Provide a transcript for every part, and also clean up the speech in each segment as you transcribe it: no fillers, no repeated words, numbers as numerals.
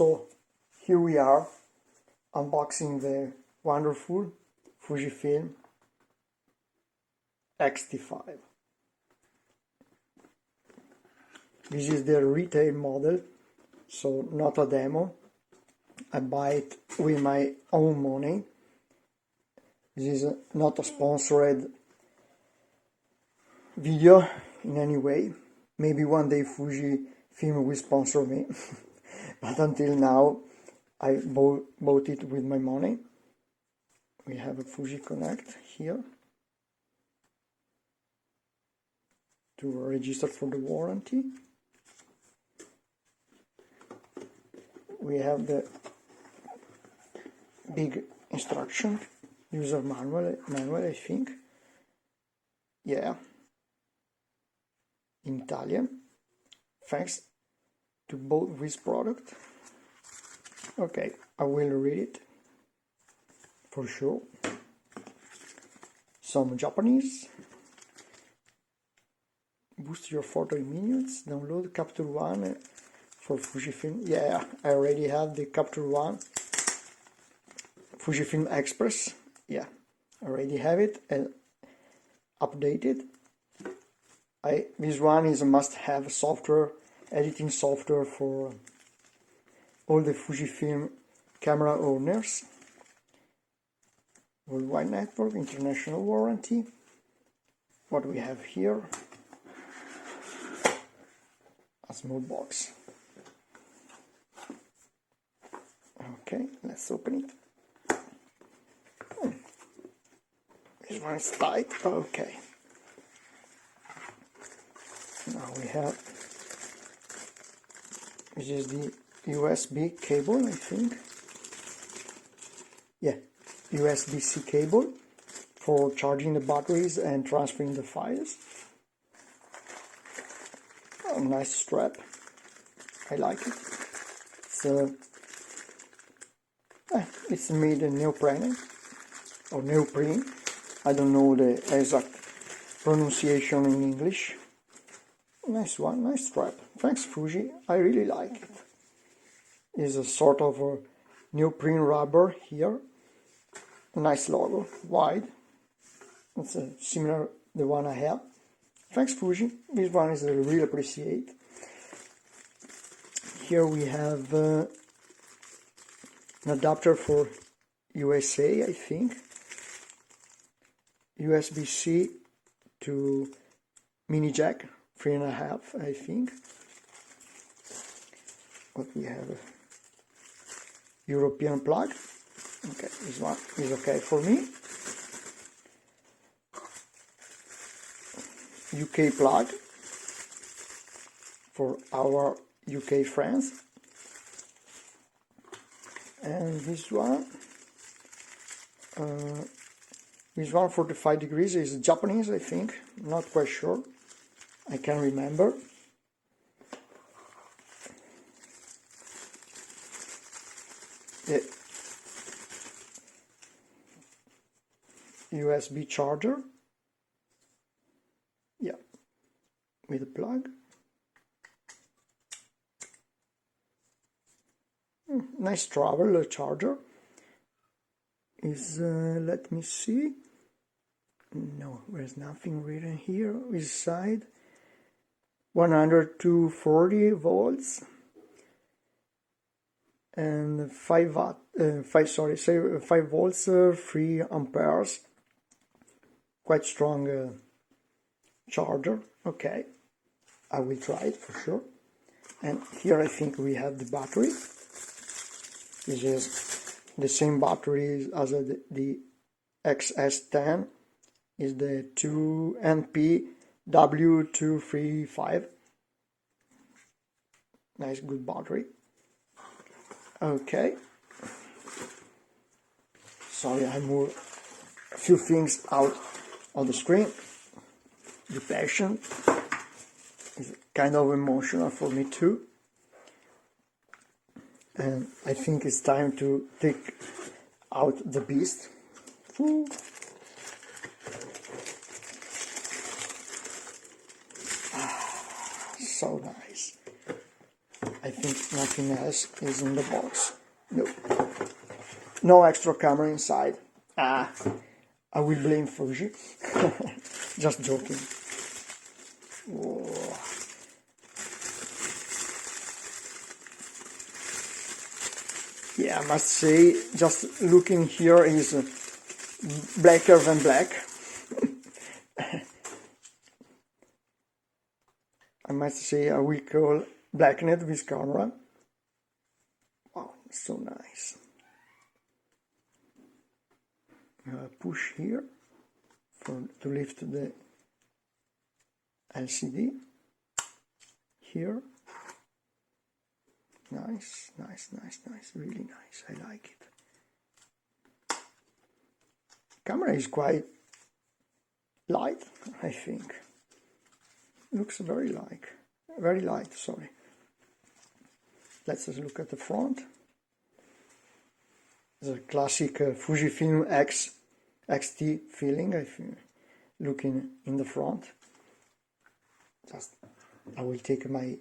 So here we are unboxing the wonderful Fujifilm X-T5. This is the retail model, so not a demo. I buy it with my own money. This is not a sponsored video in any way. Maybe one day Fujifilm will sponsor me, but until now I bought it with my money. We have a Fuji Connect here to register for the warranty. We have the big instruction, user manual, I think. Yeah, in Italian. Thanks to both this product. Okay, I will read it for sure. Some Japanese. Boost your photo in minutes. Download Capture One for Fujifilm. Yeah, I already have the Capture One. Fujifilm Express. Yeah, I already have it and updated. This one is a must-have software, editing software for all the Fujifilm camera owners. Worldwide network, international warranty. What we have here? A small box. Okay, let's open it. This one is tight. Okay. Now we have, this is the USB cable, I think. Yeah, USB-C cable for charging the batteries and transferring the files. Oh, nice strap. I like it. It's made in neoprene or neoprene. I don't know the exact pronunciation in English. Nice one, nice strap. Thanks Fuji, I really like it. It's a sort of a neoprene rubber here. A nice logo, wide. It's similar to the one I have. Thanks Fuji, this one is really appreciate. Here we have an adapter for USA, I think. USB-C to mini jack, 3.5, I think. What we have? European plug. Okay, this one is okay for me. UK plug for our UK friends. And this one 45 degrees is Japanese, I think. Not quite sure. I can't remember. The USB charger. Yeah, with a plug. Nice travel charger. Is let me see. No, there's nothing written here. This side. 100 to 40 volts and 5 volts, 3 amperes. Quite strong charger. Okay, I will try it for sure. And here I think we have the battery. This is the same battery as the XS10. Is the 2NP-W235. Nice, good battery. Okay. Sorry, I moved a few things out of the screen. Be patient. It's kind of emotional for me too. And I think it's time to take out the beast. Woo. So nice. I I think nothing else is in the box. No. No extra camera inside. Ah, I will blame Fuji. Just joking. Whoa. Yeah, I must say, just looking here is blacker than black. I must say, I will call blacknet this camera. Wow, so nice. Push here to lift the LCD. Here. Nice, nice, nice, nice, really nice. I like it. Camera is quite light, I think. Looks very light, sorry. Let's just look at the front. The classic Fujifilm X-T feeling, I think, looking in the front. Just, I will take my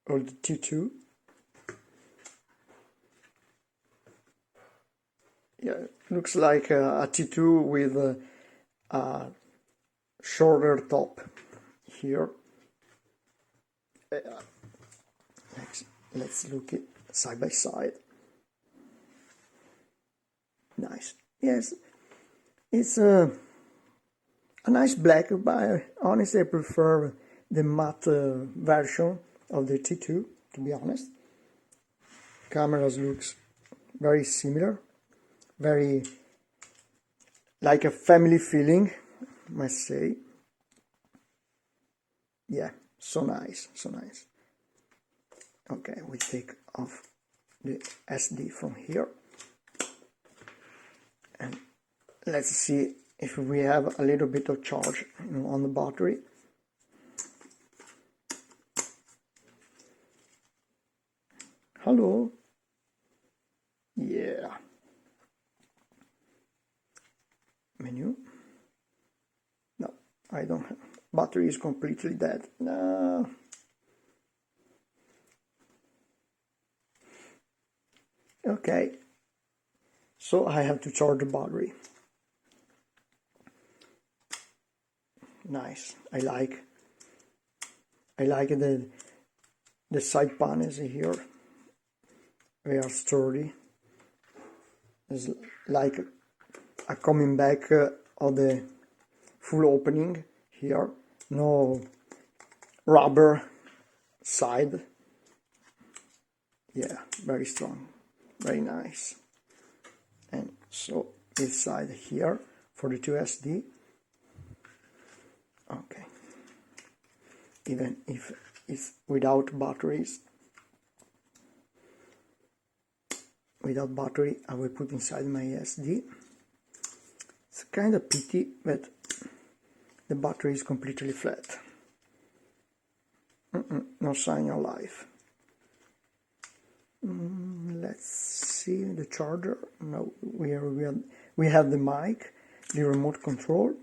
old T2. Yeah, looks like a T2 with a shorter top here. Let's look it side by side. Nice. Yes, it's a nice black, but honestly I prefer the matte version of the T2, to be honest. Cameras looks very similar, very like a family feeling, must say. Yeah, so nice, so nice. Okay, we take off the SD from here. And let's see if we have a little bit of charge on the battery. Hello? Yeah. Menu? No, I don't have. Battery is completely dead. No. Okay. So I have to charge the battery. Nice. I like the side panels here. They are sturdy. It's like a coming back of the full opening here. No rubber side. Yeah, very strong. Very nice. And so this side here for the 2SD. Okay. Even if it's without batteries. Without battery, I will put inside my SD. It's kind of pity that the battery is completely flat. No sign of life. Let's see the charger. No, we have the mic, the remote control,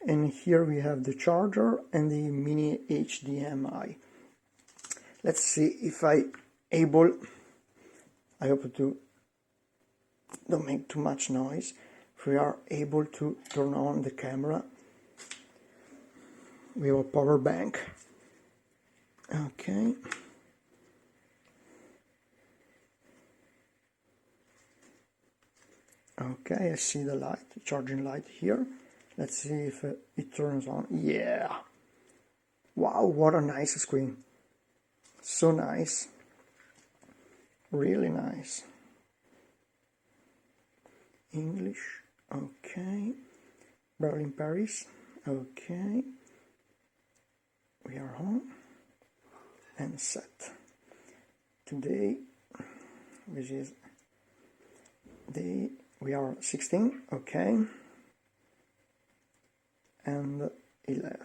and here we have the charger and the mini HDMI. Let's see if I hope to don't make too much noise. If we are able to turn on the camera. We have a power bank. Okay. Okay, I see the light, the charging light here. Let's see if it turns on. Yeah! Wow, what a nice screen. So nice. Really nice. English. Okay. Berlin, Paris. Okay. We are on. And set. Today, which is we are 16, okay, and 11.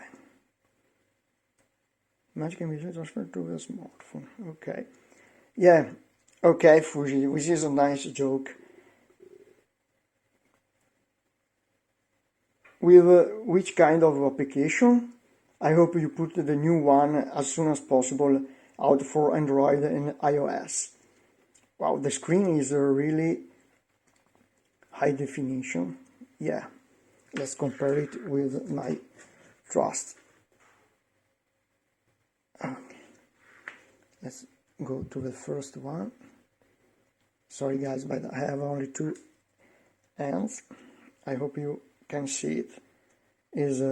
Magic and visual transfer to the smartphone, okay. Yeah, okay, Fuji, which is a nice joke. With which kind of application? I hope you put the new one as soon as possible out for Android and iOS. Wow, the screen is really high definition. Yeah, let's compare it with my Trust. Okay. Let's go to the first one. Sorry guys, but I have only two hands. I hope you can see it. Is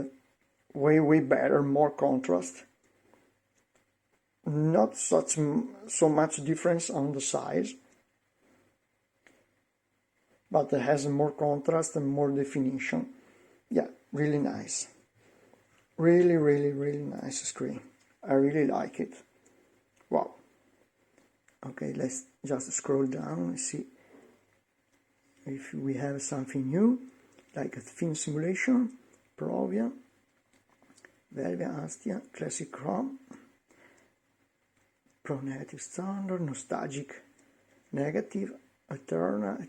way better, more contrast. Not so much difference on the size, but it has more contrast and more definition. Yeah, really nice. Really nice screen. I really like it. Wow. Okay, let's just scroll down and see if we have something new, like a film simulation, Provia, Velvia Astia, Classic Chrome, Pro Native Standard, Nostalgic Negative, Eterna,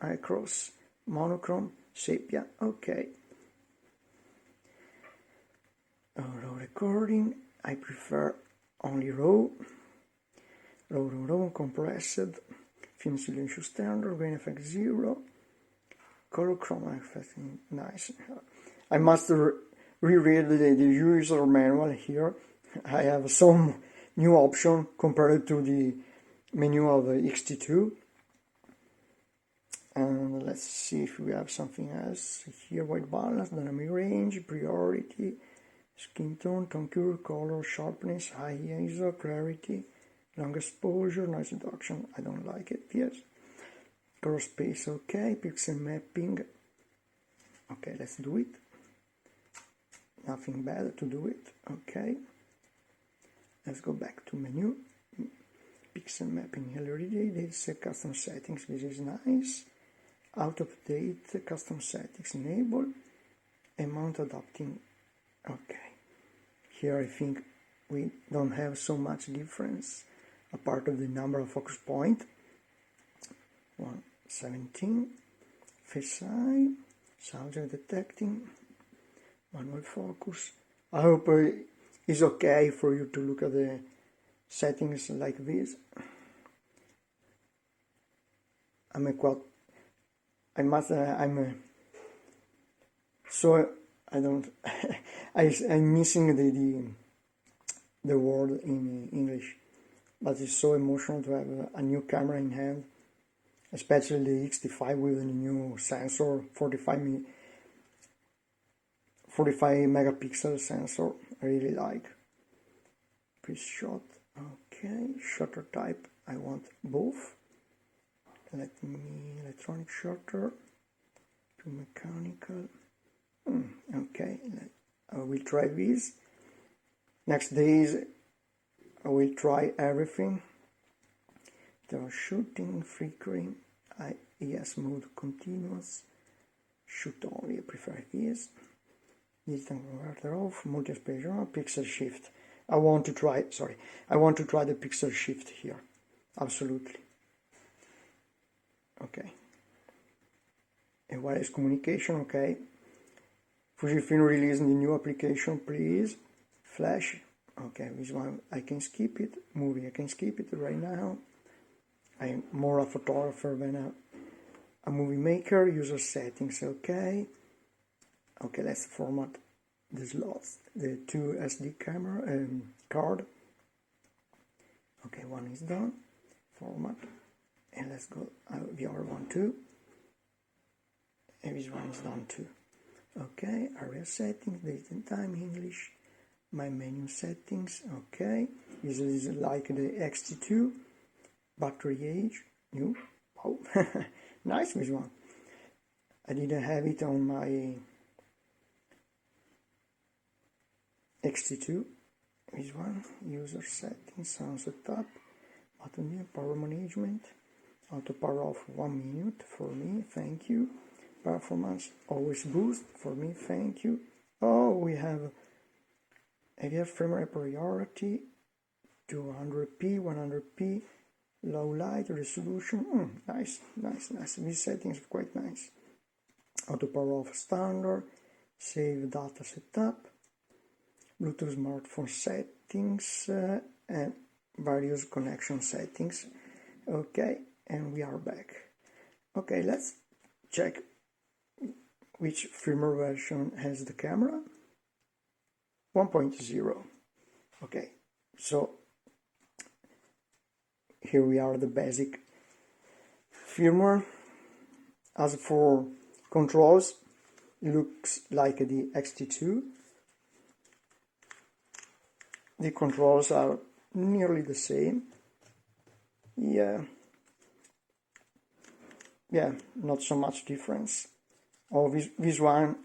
iCross, Monochrome, Sepia, okay. Raw recording, I prefer only raw, compressed, film simulation standard, grain effect 0, color chroma effect, nice. I must reread the user manual here. I have some new option compared to the menu of the X-T2. And let's see if we have something else here. White balance, dynamic range, priority, skin tone, tone curve, color, sharpness, high ISO, clarity, long exposure, noise reduction. I don't like it. Yes. Color space, okay. Pixel mapping. Okay, let's do it. Nothing bad to do it. Okay. Let's go back to menu. Pixel mapping already. This custom settings. This is nice. Out of date, custom settings enable. Amount adapting. Okay. Here I think we don't have so much difference apart of the number of focus point. 117. Face eye. Subject detecting. Manual focus. I hope it's okay for you to look at the settings like this. So I don't I'm missing the word in English, but it's so emotional to have a new camera in hand, especially the X-T5 with a new sensor, 45 megapixel sensor. I really like. Pre-shot, okay. Shutter type, I want both. Let me electronic shutter to mechanical. Okay, I will try this. Next days I will try everything. The shooting, flickering, ES mode continuous, shoot only, I prefer this. Digital converter off, multi-exposure, pixel shift. I want to try the pixel shift here. Absolutely. Okay. And wireless communication, okay. Fujifilm releasing the new application, please. Flash, okay, this one I can skip it. Movie, I can skip it right now. I'm more a photographer than a movie maker. User settings, okay. Okay, let's format the slots, the two SD camera card. Okay, one is done. Format, and let's go the other one too. And this one is done too. Okay, area settings, date and time, English. My menu settings, okay. This is like the X-T2. Battery age, new. Wow, nice this one. I didn't have it on my X-T2. This one, user settings, sound setup, button name, power management, auto power off 1 minute for me, thank you. Performance always boost for me, thank you. Oh, we have AVF frame rate priority, 200p, 100p, low light resolution. Nice. These settings are quite nice. Auto power off standard, save data setup, Bluetooth smartphone settings, and various connection settings. Okay, and we are back. Okay, let's check which firmware version has the camera. 1.0. Okay, so here we are, the basic firmware. As for controls, it looks like the X-T2. The controls are nearly the same. Yeah, not so much difference. Oh, this one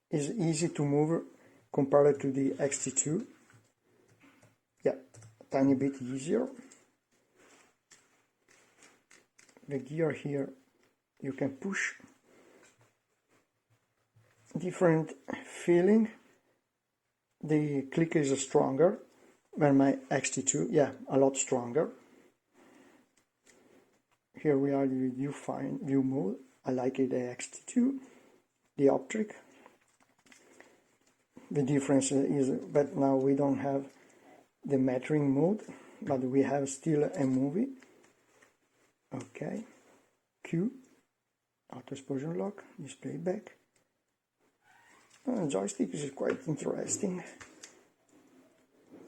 is easy to move compared to the X-T2. Yeah, a tiny bit easier. The gear here, you can push. Different feeling. The click is stronger than my X-T2. Yeah, a lot stronger. Here we are the view mode. I like it, the X-T2, the optic. The difference is that now we don't have the metering mode, but we have still a movie. Okay, Q, auto exposure lock, display back. Joystick is quite interesting.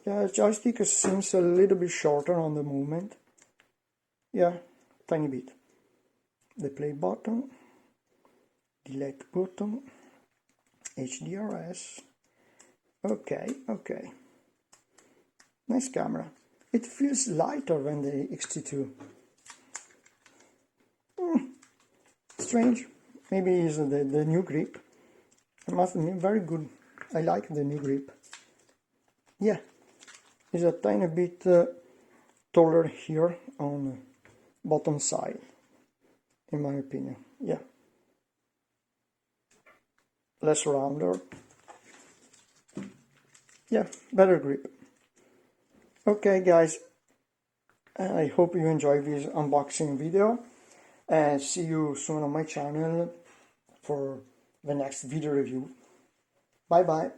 Yeah, joystick seems a little bit shorter on the movement. Yeah, tiny bit. The play button, delete button, HDRS. Okay. Nice camera. It feels lighter than the X-T2. Strange. Maybe it's the new grip. It must be very good. I like the new grip. Yeah, it's a tiny bit taller here on the bottom side, in my opinion. Yeah, less rounder. Yeah, better grip. Okay guys, I hope you enjoyed this unboxing video, and see you soon on my channel for the next video review. Bye bye.